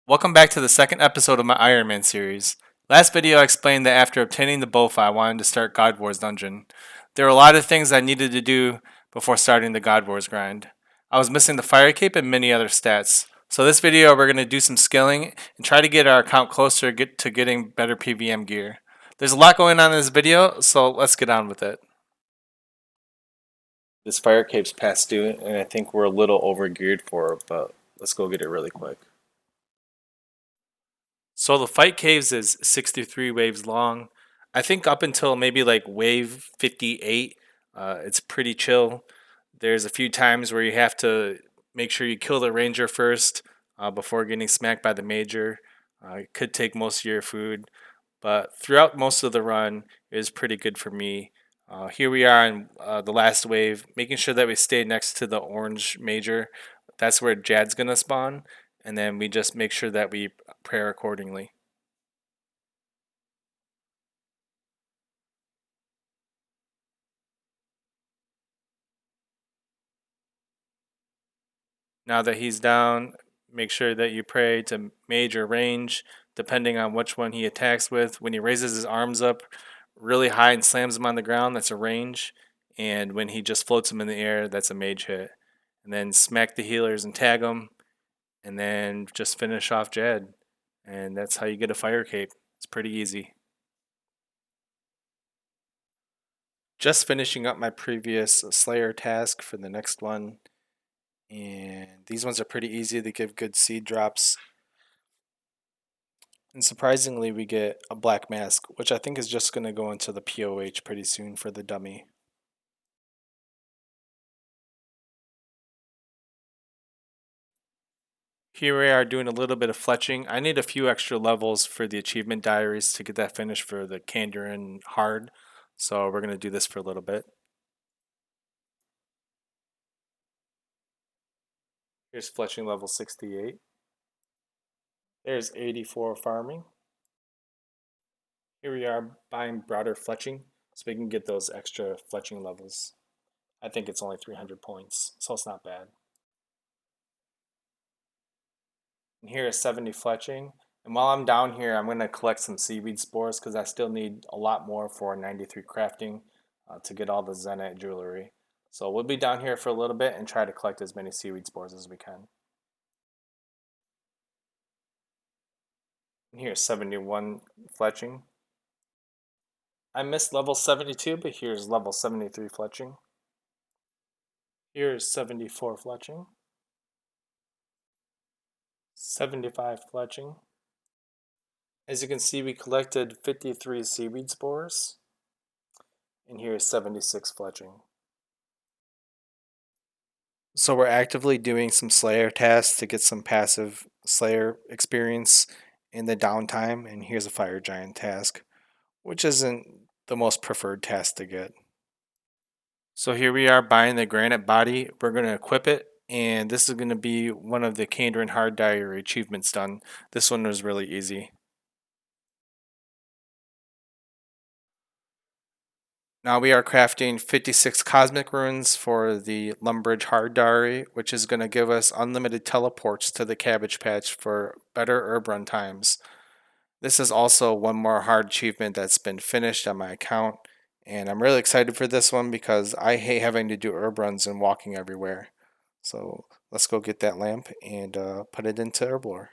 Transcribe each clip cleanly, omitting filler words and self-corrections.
Welcome back to the second episode of my Ironman series. Last video I explained that after obtaining the Bowfi I wanted to start Godwars Dungeon. There were a lot of things I needed to do before starting the Godwars grind. I was missing the fire cape and many other stats. So this video we're going to do some skilling and try to get our account closer to getting better PVM gear. There's a lot going on in this video, so let's get on with it. This fire cape's past due and I think we're a little over geared for it, but let's go get it really quick. So the fight caves is 63 waves long. I think up until maybe like wave 58, it's pretty chill. There's a few times where you have to make sure you kill the ranger first before getting smacked by the major. It could take most of your food, but throughout most of the run, it was pretty good for me. Here we are in the last wave, making sure that we stay next to the orange major. That's where Jad's gonna spawn, and then we just make sure that we pray accordingly. Now that he's down, make sure that you pray to mage or range, depending on which one he attacks with. When he raises his arms up really high and slams them on the ground, that's a range. And when he just floats them in the air, that's a mage hit. And then smack the healers and tag them, and then just finish off Jad. And that's how you get a fire cape. It's pretty easy. Just finishing up my previous Slayer task for the next one. And these ones are pretty easy. They give good seed drops. And surprisingly, we get a black mask, which I think is just going to go into the POH pretty soon for the dummy. Here we are doing a little bit of fletching. I need a few extra levels for the achievement diaries to get that finished for the Kandarin hard. So we're going to do this for a little bit. Here's fletching level 68. There's 84 farming. Here we are buying broader fletching so we can get those extra fletching levels. I think it's only 300 points, so it's not bad. And here is 70 fletching. And while I'm down here, I'm going to collect some seaweed spores because I still need a lot more for 93 crafting to get all the Zenite jewelry. So we'll be down here for a little bit and try to collect as many seaweed spores as we can. And here's 71 fletching. I missed level 72, but here's level 73 fletching. Here's 74 fletching. 75 fletching. As you can see, we collected 53 seaweed spores. And here's 76 fletching. So we're actively doing some Slayer tasks to get some passive Slayer experience in the downtime. And here's a Fire Giant task, which isn't the most preferred task to get. So here we are buying the granite body. We're going to equip it. And this is going to be one of the Kandarin Hard Diary achievements done. This one was really easy. Now we are crafting 56 cosmic runes for the Lumbridge Hard Diary, which is going to give us unlimited teleports to the Cabbage Patch for better herb run times. This is also one more hard achievement that's been finished on my account, and I'm really excited for this one because I hate having to do herb runs and walking everywhere. So let's go get that lamp and put it into Herblore.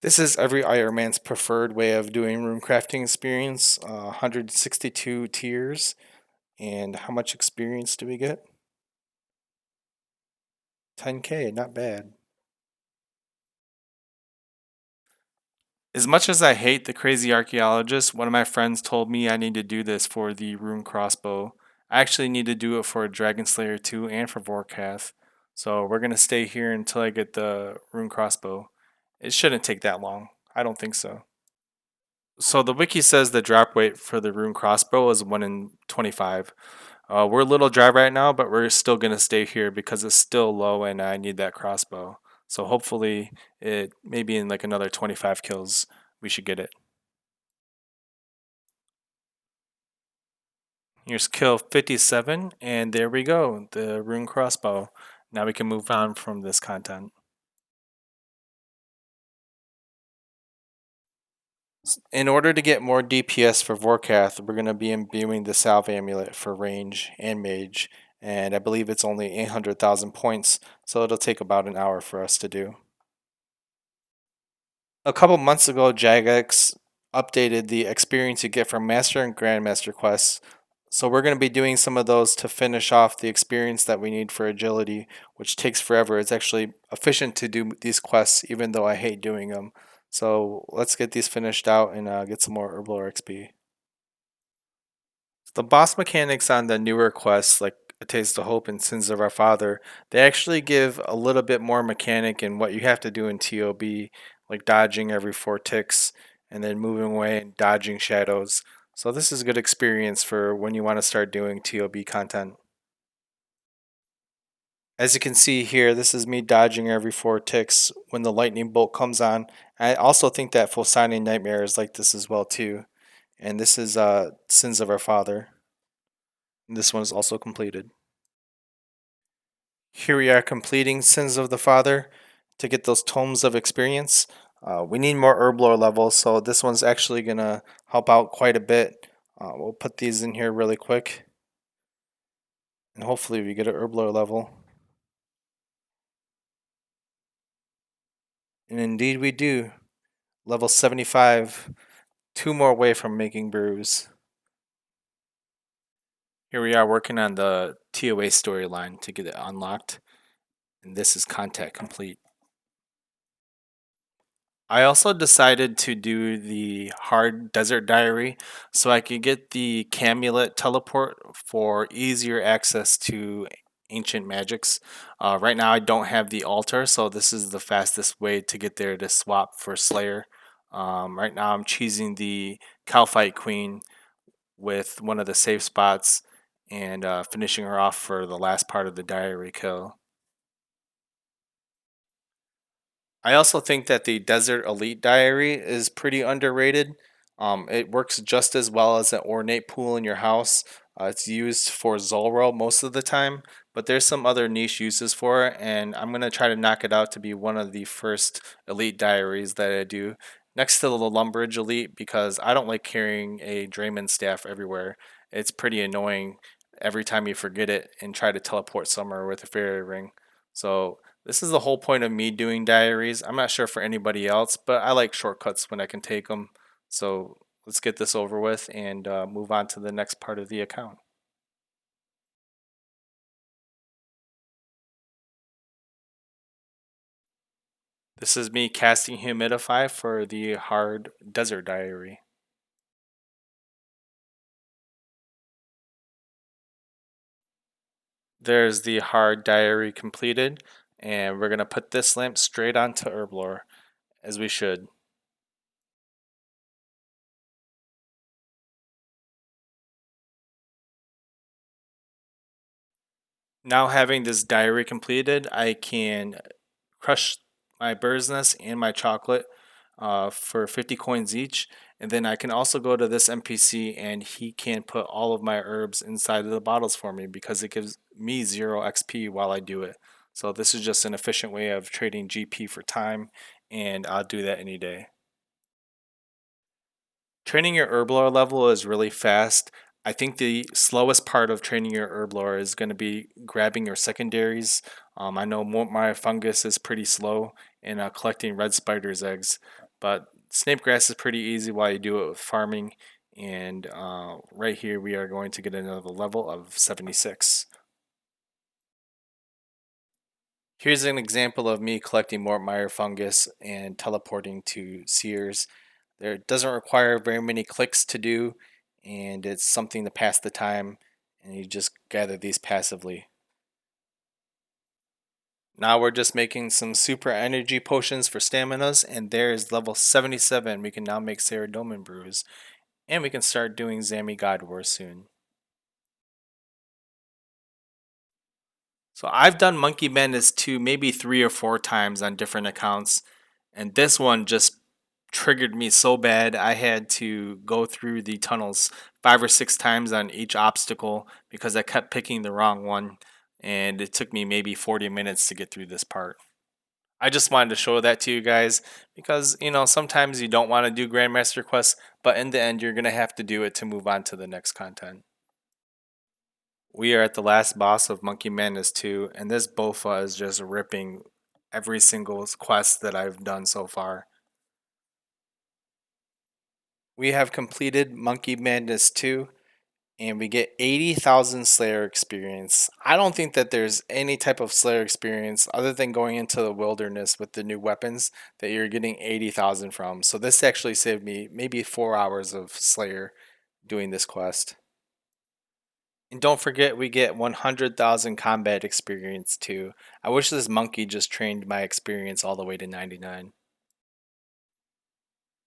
This is every Ironman's preferred way of doing rune crafting experience. 162 tiers. And how much experience do we get? 10k, not bad. As much as I hate the crazy archaeologist, one of my friends told me I need to do this for the rune crossbow. I actually need to do it for Dragon Slayer 2 and for Vorkath. So we're going to stay here until I get the rune crossbow. It shouldn't take that long. I don't think so. So the wiki says the drop weight for the rune crossbow is 1 in 25. We're a little dry right now, but we're still going to stay here because it's still low and I need that crossbow. So hopefully, it maybe in like another 25 kills, we should get it. Here's kill 57, and there we go, the rune crossbow. Now we can move on from this content. In order to get more DPS for Vorkath, we're going to be imbuing the Salve Amulet for range and mage, and I believe it's only 800,000 points, so it'll take about an hour for us to do. A couple months ago, Jagex updated the experience you get from Master and Grandmaster quests, so we're going to be doing some of those to finish off the experience that we need for agility, which takes forever. It's actually efficient to do these quests, even though I hate doing them. So let's get these finished out and get some more Herblore XP. The boss mechanics on the newer quests, like A Taste of Hope and Sins of Our Father, they actually give a little bit more mechanic in what you have to do in TOB, like dodging every 4 ticks and then moving away and dodging shadows. So this is a good experience for when you want to start doing TOB content. As you can see here, this is me dodging every 4 ticks when the lightning bolt comes on. I also think that Fulsani Nightmare is like this as well too. And this is Sins of Our Father. This one is also completed. Here we are completing Sins of the Father to get those tomes of experience. We need more Herblore levels, so this one's actually going to help out quite a bit. We'll put these in here really quick, and hopefully we get an Herblore level. And indeed we do. Level 75, 2 more away from making brews. Here we are working on the TOA storyline to get it unlocked, and this is contact complete. I also decided to do the hard desert diary so I could get the Camulet teleport for easier access to ancient magics. Right now I don't have the altar, so this is the fastest way to get there to swap for Slayer. Right now I'm cheesing the Calphite Queen with one of the safe spots and finishing her off for the last part of the diary kill. I also think that the Desert Elite Diary is pretty underrated. It works just as well as an ornate pool in your house. It's used for Zolro most of the time, but there's some other niche uses for it, and I'm gonna try to knock it out to be one of the first Elite Diaries that I do, next to the Lumbridge Elite, because I don't like carrying a Draymond staff everywhere. It's pretty annoying every time you forget it and try to teleport somewhere with a fairy ring. So this is the whole point of me doing diaries. I'm not sure for anybody else, but I like shortcuts when I can take them. So let's get this over with and move on to the next part of the account. This is me casting Humidify for the hard desert diary. There's the hard diary completed, and we're going to put this lamp straight onto Herblore, as we should. Now having this diary completed, I can crush my bird's nest and my chocolate for 50 coins each. And then I can also go to this NPC and he can put all of my herbs inside of the bottles for me because it gives me 0 XP while I do it. So this is just an efficient way of trading GP for time, and I'll do that any day. Training your Herblore level is really fast. I think the slowest part of training your Herblore is going to be grabbing your secondaries. I know my fungus is pretty slow in collecting red spider's eggs, but snapegrass is pretty easy while you do it with farming. And right here, we are going to get another level of 76. Here's an example of me collecting Mortmire fungus and teleporting to Sears. There doesn't require very many clicks to do, and it's something to pass the time, and you just gather these passively. Now we're just making some super energy potions for staminas, and there is level 77. We can now make Saradomin brews, and we can start doing Zami Godwars soon. So I've done Monkey Madness 2 maybe 3 or 4 times on different accounts, and this one just triggered me so bad I had to go through the tunnels 5 or 6 times on each obstacle because I kept picking the wrong one, and it took me maybe 40 minutes to get through this part. I just wanted to show that to you guys because, sometimes you don't want to do Grandmaster quests, but in the end, you're going to have to do it to move on to the next content. We are at the last boss of Monkey Madness 2, and this Bofa is just ripping every single quest that I've done so far. We have completed Monkey Madness 2, and we get 80,000 Slayer experience. I don't think that there's any type of Slayer experience other than going into the wilderness with the new weapons that you're getting 80,000 from. So this actually saved me maybe 4 hours of Slayer doing this quest. And don't forget, we get 100,000 combat experience too. I wish this monkey just trained my experience all the way to 99.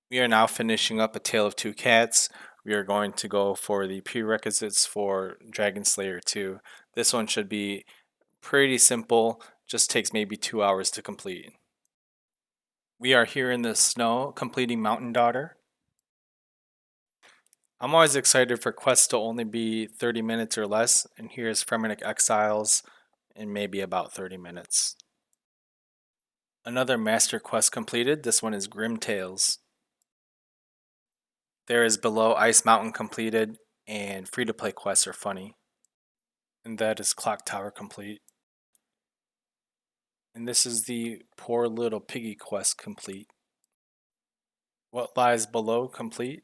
We are now finishing up A Tale of Two Cats. We are going to go for the prerequisites for Dragon Slayer 2. This one should be pretty simple, just takes maybe 2 hours to complete. We are here in the snow, completing Mountain Daughter. I'm always excited for quests to only be 30 minutes or less, and here's Fremennik Exiles in maybe about 30 minutes. Another master quest completed, this one is Grim Tales. There is Below Ice Mountain completed, and free-to-play quests are funny. And that is Clock Tower complete. And this is the Poor Little Piggy quest complete. What Lies Below complete.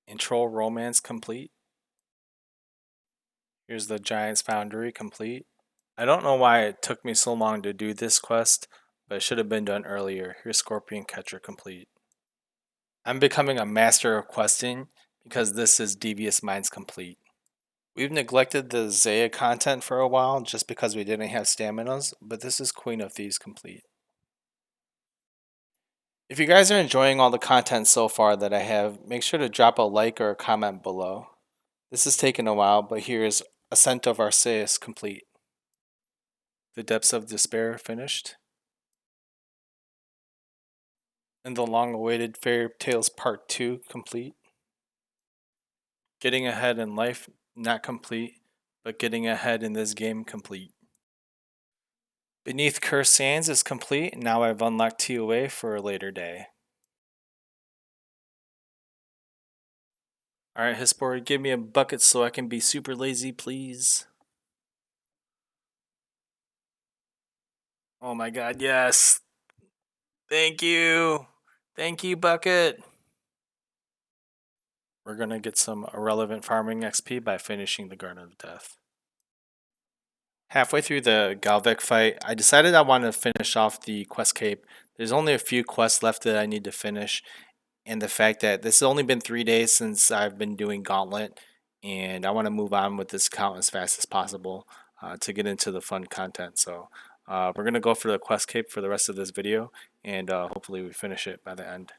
And Troll Romance complete. Here's the Giant's Foundry complete. I don't know why it took me so long to do this quest, but it should have been done earlier. Here's Scorpion Catcher complete. I'm becoming a master of questing because this is Devious Minds complete. We've neglected the Zaya content for a while just because we didn't have staminas, but this is Queen of Thieves complete. If you guys are enjoying all the content so far that I have, make sure to drop a like or a comment below. This has taken a while, but here is Ascent of Arceus complete. The Depths of Despair finished. And the long-awaited Fairy Tales Part 2 complete. Getting Ahead in Life not complete, but Getting Ahead in this game complete. Beneath Cursed Sands is complete, and now I've unlocked TOA for a later day. Alright, Hispor, give me a bucket so I can be super lazy, please. Oh my god, yes! Thank you! Thank you, bucket! We're gonna get some irrelevant farming XP by finishing the Garden of Death. Halfway through the Galvek fight, I decided I wanted to finish off the quest cape. There's only a few quests left that I need to finish, and the fact that this has only been 3 days since I've been doing Gauntlet, and I want to move on with this count as fast as possible to get into the fun content. So we're going to go for the quest cape for the rest of this video, and hopefully we finish it by the end.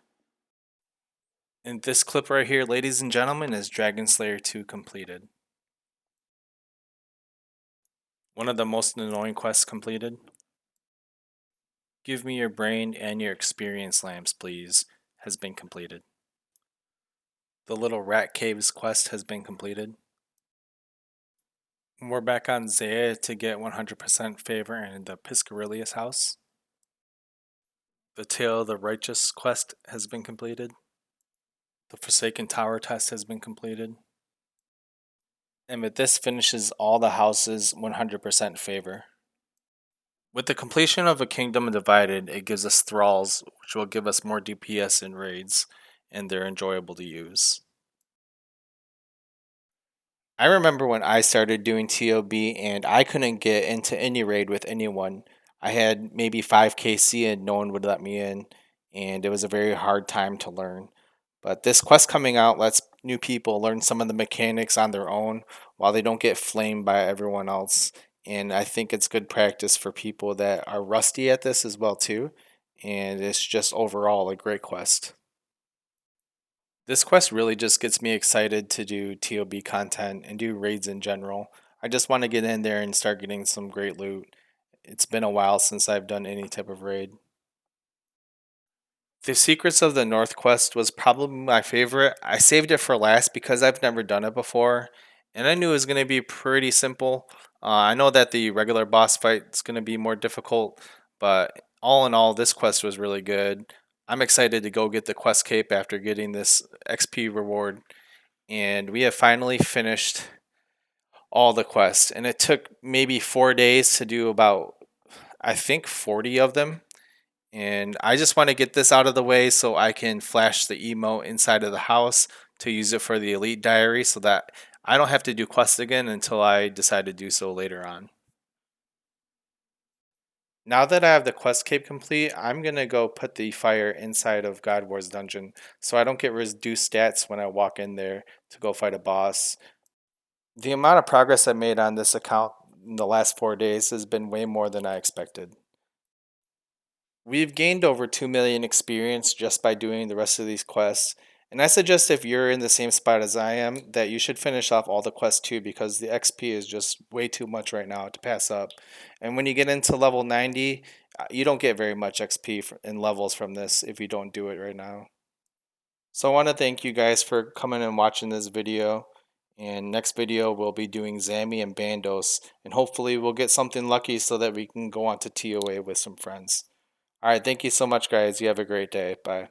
And this clip right here, ladies and gentlemen, is Dragon Slayer 2 completed. One of the most annoying quests completed. Give me your brain and your experience lamps, please, has been completed. The Little Rat Caves quest has been completed. We're back on Zaya to get 100% favor in the Piscarilius house. The Tale of the Righteous quest has been completed. The Forsaken Tower test has been completed. And with this finishes all the houses 100% favor. With the completion of A Kingdom Divided, it gives us Thralls, which will give us more DPS in raids, and they're enjoyable to use. I remember when I started doing TOB and I couldn't get into any raid with anyone. I had maybe 5KC and no one would let me in, and it was a very hard time to learn. But this quest coming out lets new people learn some of the mechanics on their own while they don't get flamed by everyone else. And I think it's good practice for people that are rusty at this as well too. And it's just overall a great quest. This quest really just gets me excited to do TOB content and do raids in general. I just want to get in there and start getting some great loot. It's been a while since I've done any type of raid. The Secrets of the North quest was probably my favorite. I saved it for last because I've never done it before, and I knew it was going to be pretty simple. I know that the regular boss fight is going to be more difficult, but all in all, this quest was really good. I'm excited to go get the quest cape after getting this XP reward, and we have finally finished all the quests. And it took maybe 4 days to do about, I think, 40 of them. And I just want to get this out of the way so I can flash the emote inside of the house to use it for the Elite Diary so that I don't have to do quests again until I decide to do so later on. Now that I have the quest cape complete, I'm going to go put the fire inside of Godwars Dungeon so I don't get reduced stats when I walk in there to go fight a boss. The amount of progress I made on this account in the last 4 days has been way more than I expected. We've gained over 2 million experience just by doing the rest of these quests. And I suggest if you're in the same spot as I am, that you should finish off all the quests too because the XP is just way too much right now to pass up. And when you get into level 90, you don't get very much XP in levels from this if you don't do it right now. So I want to thank you guys for coming and watching this video. And next video we'll be doing Zammy and Bandos. And hopefully we'll get something lucky so that we can go on to TOA with some friends. All right, thank you so much, guys. You have a great day. Bye.